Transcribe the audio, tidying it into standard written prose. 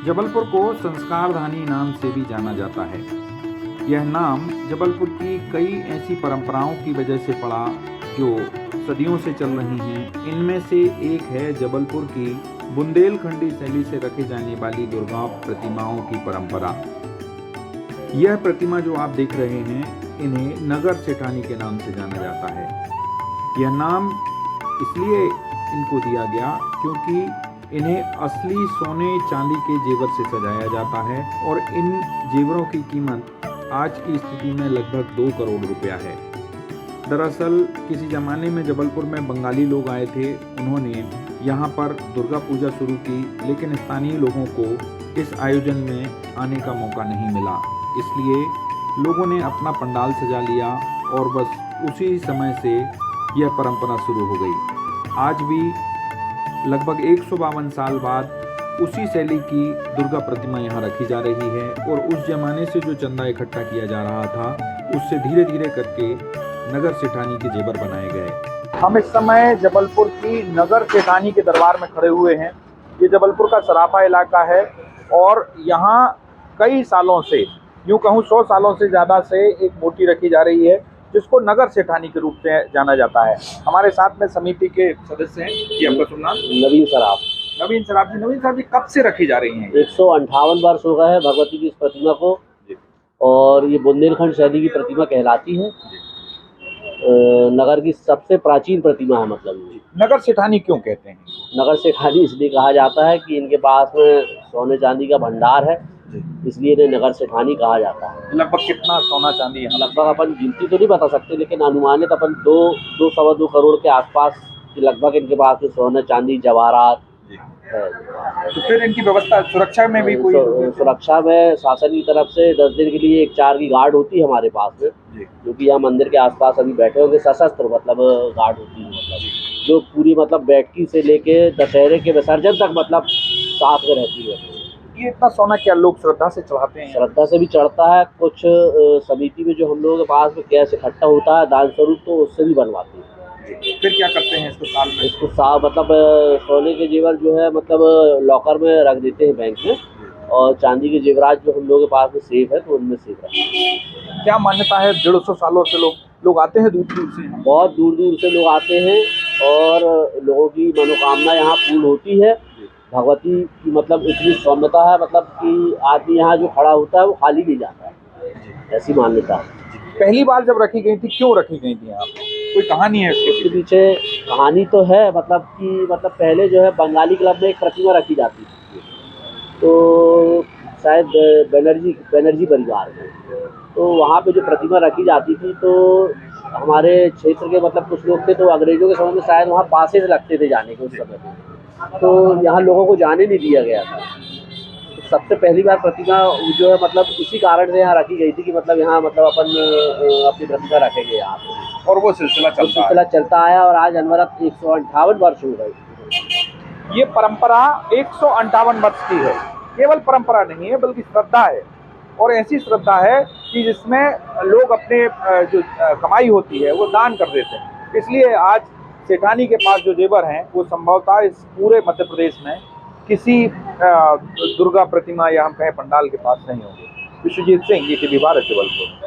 जबलपुर को संस्कारधानी नाम से भी जाना जाता है। यह नाम जबलपुर की कई ऐसी परंपराओं की वजह से पड़ा जो सदियों से चल रही हैं। इनमें से एक है जबलपुर की बुंदेलखंडी शैली से रखे जाने वाली दुर्गा प्रतिमाओं की परंपरा। यह प्रतिमा जो आप देख रहे हैं, इन्हें नगर सेठानी के नाम से जाना जाता है। यह नाम इसलिए इनको दिया गया क्योंकि इन्हें असली सोने चांदी के जेवर से सजाया जाता है और इन जेवरों की कीमत आज की स्थिति में लगभग 2 करोड़ रुपया है। दरअसल किसी ज़माने में जबलपुर में बंगाली लोग आए थे। उन्होंने यहाँ पर दुर्गा पूजा शुरू की, लेकिन स्थानीय लोगों को इस आयोजन में आने का मौका नहीं मिला। इसलिए लोगों ने अपना पंडाल सजा लिया और बस उसी समय से यह परंपरा शुरू हो गई। आज भी लगभग 152 साल बाद उसी शैली की दुर्गा प्रतिमा यहाँ रखी जा रही है और उस जमाने से जो चंदा इकट्ठा किया जा रहा था, उससे धीरे धीरे करके नगर सेठानी के जेवर बनाए गए। हम इस समय जबलपुर की नगर सेठानी के दरबार में खड़े हुए हैं। ये जबलपुर का सराफा इलाका है और यहाँ कई सालों से, यूँ कहूँ 100 सालों से ज़्यादा से एक मूर्ति रखी जा रही है जिसको नगर सेठानी के रूप से जाना जाता है। हमारे साथ में समिति के सदस्य हैं। जी, आपका शुभ नाम? नवीन सराफ। नवीन सराफ जी, नवीन साहब जी, कब से रखी जा रही हैं? 158 वर्ष हो गए हैं भगवती की इस प्रतिमा को और ये बुंदेलखंड शैली की प्रतिमा कहलाती है। नगर की सबसे प्राचीन प्रतिमा है। मतलब नगर सेठानी क्यों कहते हैं? नगर सेठानी इसलिए कहा जाता है कि इनके पास में सोने चांदी का भंडार है, इसलिए इन्हें नगर सेठानी कहा जाता है। लगभग कितना सोना चांदी है? लगभग अपन गिनती तो नहीं बता सकते, लेकिन अनुमानित अपन 2-2.25 करोड़ के आसपास लगभग इनके पास में सोना चांदी जवाहरात है। तो फिर इनकी व्यवस्था सुरक्षा में भी कोई? सुरक्षा में शासन की तरफ से 10 दिन के लिए एक 4 की गार्ड होती है हमारे पास में, जो कि यहाँ मंदिर के आसपास अभी बैठे होंगे। सशस्त्र मतलब गार्ड होती है, मतलब जो पूरी मतलब बैठकी से लेके दशहरे के विसर्जन तक मतलब साथ में रहती है। ये इतना सोना क्या लोग श्रद्धा से चढ़ाते हैं? श्रद्धा से भी चढ़ता है। कुछ समिति में जो हम लोगों के पास में कैश इकट्ठा होता है दान स्वरूप, तो उससे भी बनवाते हैं। फिर क्या करते हैं इसको साल में? इसको मतलब सोने के जेवर जो है मतलब लॉकर में रख देते हैं बैंक में, और चांदी के जेवरात जो हम लोगों के पास में सेफ है तो उनमें सेफ रखते हैं। क्या मान्यता है? 150 सालों से लोग आते हैं दूर दूर से? बहुत दूर दूर से लोग आते हैं और लोगों की मनोकामना यहाँ पूर्ण होती है। भगवती की मतलब इतनी सौम्यता है, मतलब कि आदमी यहाँ जो खड़ा होता है वो खाली नहीं जाता है, ऐसी मान्यता है। पहली बार जब रखी गई थी, क्यों रखी गई थी यहाँ? कोई कहानी है इसके पीछे? कहानी तो है, मतलब कि पहले जो है बंगाली क्लब में एक प्रतिमा रखी जाती थी, तो शायद बनर्जी परिवार में, तो वहाँ पे जो प्रतिमा रखी जाती थी, तो हमारे क्षेत्र के मतलब कुछ लोग थे, तो अंग्रेजों के समय में शायद वहाँ पासेज लगते थे जाने के उस समय में, तो यहाँ लोगों को जाने नहीं दिया गया था। तो सबसे पहली बार प्रतिमा जो है मतलब इसी कारण से यहाँ रखी गई थी कि मतलब यहाँ मतलब अपन अपनी प्रतिमा रखेंगे यहाँ पे, और वो सिलसिला चलता आया और आज अनवरत 158 वर्ष हो गए। ये परंपरा 158 वर्ष की है। केवल परंपरा नहीं है बल्कि श्रद्धा है, और ऐसी श्रद्धा है कि जिसमें लोग अपने जो कमाई होती है वो दान कर देते हैं। इसलिए आज सेठानी के पास जो जेवर हैं वो संभवतः इस पूरे मध्य प्रदेश में किसी दुर्गा प्रतिमा या हम कहें पंडाल के पास नहीं होंगे। विश्वजीत सिंह, ये टीवी भारत, जबलपुर।